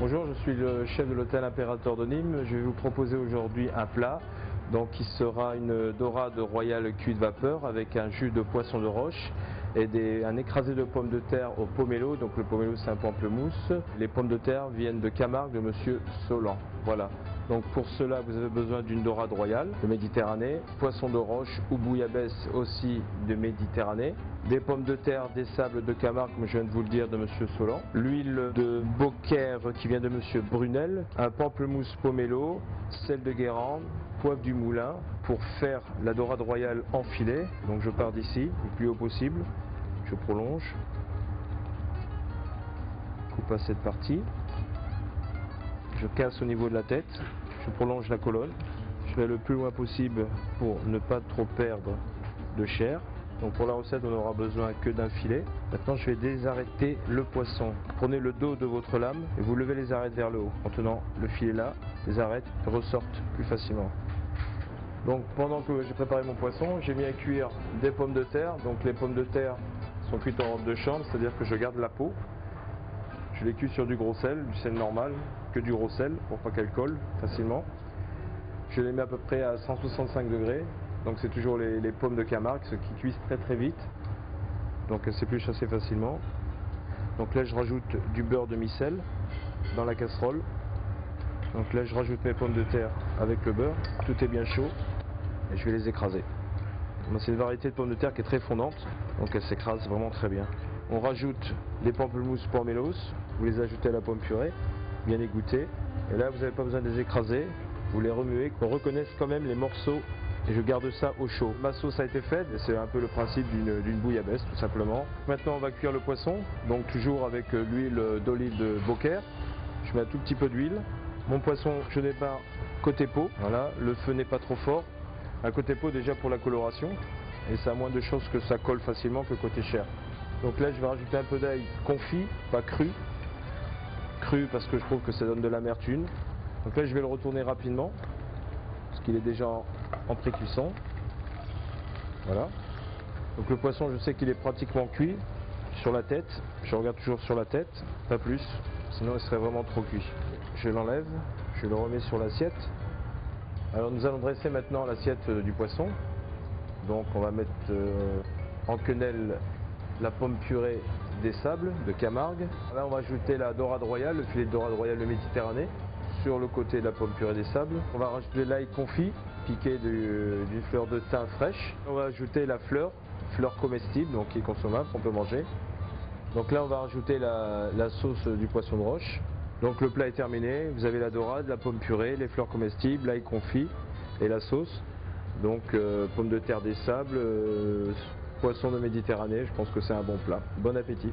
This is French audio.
Bonjour, je suis le chef de l'hôtel Impérator de Nîmes. Je vais vous proposer aujourd'hui un plat qui sera une dorade royale cuite vapeur avec un jus de poisson de roche et un écrasé de pommes de terre au pomelo. Donc le pomelo, c'est un pamplemousse. Les pommes de terre viennent de Camargue de Monsieur Solan. Voilà. Donc pour cela, vous avez besoin d'une dorade royale de Méditerranée, poisson de roche ou bouillabaisse aussi de Méditerranée, des pommes de terre des sables de Camargue, comme je viens de vous le dire, de Monsieur Solan, l'huile de Beaucaire qui vient de Monsieur Brunel, un pamplemousse pomelo, sel de Guérande, poivre du Moulin pour faire la dorade royale en filet. Donc je pars d'ici, le plus haut possible, je prolonge, coupe à cette partie. Je casse au niveau de la tête, je prolonge la colonne, je vais le plus loin possible pour ne pas trop perdre de chair. Donc pour la recette, on n'aura besoin que d'un filet. Maintenant, je vais désarrêter le poisson. Prenez le dos de votre lame et vous levez les arêtes vers le haut. En tenant le filet là, les arêtes ressortent plus facilement. Donc pendant que j'ai préparé mon poisson, j'ai mis à cuire des pommes de terre. Donc les pommes de terre sont cuites en robe de chambre, c'est-à-dire que je garde la peau. Je les cuis sur du gros sel, du sel normal, que du gros sel pour pas qu'elles collent facilement. Je les mets à peu près à 165 degrés, donc c'est toujours les pommes de Camargue, ce qui cuisent très vite, donc elles s'épluchent assez facilement. Donc là je rajoute du beurre de micelle dans la casserole. Donc là je rajoute mes pommes de terre avec le beurre, tout est bien chaud et je vais les écraser. C'est une variété de pommes de terre qui est très fondante, donc elle s'écrase vraiment très bien. On rajoute les pamplemousses pomelos, vous les ajoutez à la pomme purée, bien égouttées. Et là, vous n'avez pas besoin de les écraser, vous les remuez, qu'on reconnaisse quand même les morceaux. Et je garde ça au chaud. Ma sauce a été faite, et c'est un peu le principe d'une bouillabaisse, tout simplement. Maintenant, on va cuire le poisson, donc toujours avec l'huile d'olive de Beaucaire. Je mets un tout petit peu d'huile. Mon poisson, je débarre côté peau. Voilà, le feu n'est pas trop fort. Un côté peau déjà pour la coloration, et ça a moins de chances que ça colle facilement que côté chair. Donc là je vais rajouter un peu d'ail confit, pas cru. Cru parce que je trouve que ça donne de l'amertume. Donc là je vais le retourner rapidement, parce qu'il est déjà en pré-cuisson. Voilà. Donc le poisson, je sais qu'il est pratiquement cuit sur la tête. Je regarde toujours sur la tête, pas plus, sinon il serait vraiment trop cuit. Je l'enlève, je le remets sur l'assiette. Alors nous allons dresser maintenant l'assiette du poisson. Donc on va mettre en quenelle la pomme purée des sables de Camargue. Là on va ajouter la dorade royale, le filet de dorade royale de Méditerranée sur le côté de la pomme purée des sables. On va rajouter l'ail confit piqué d'une fleur de thym fraîche. On va ajouter la fleur comestible, donc qui est consommable, qu'on peut manger. Donc là on va rajouter la sauce du poisson de roche. Donc le plat est terminé, vous avez la dorade, la pomme purée, les fleurs comestibles, l'ail confit et la sauce. Donc pommes de terre des sables, poisson de Méditerranée, je pense que c'est un bon plat. Bon appétit!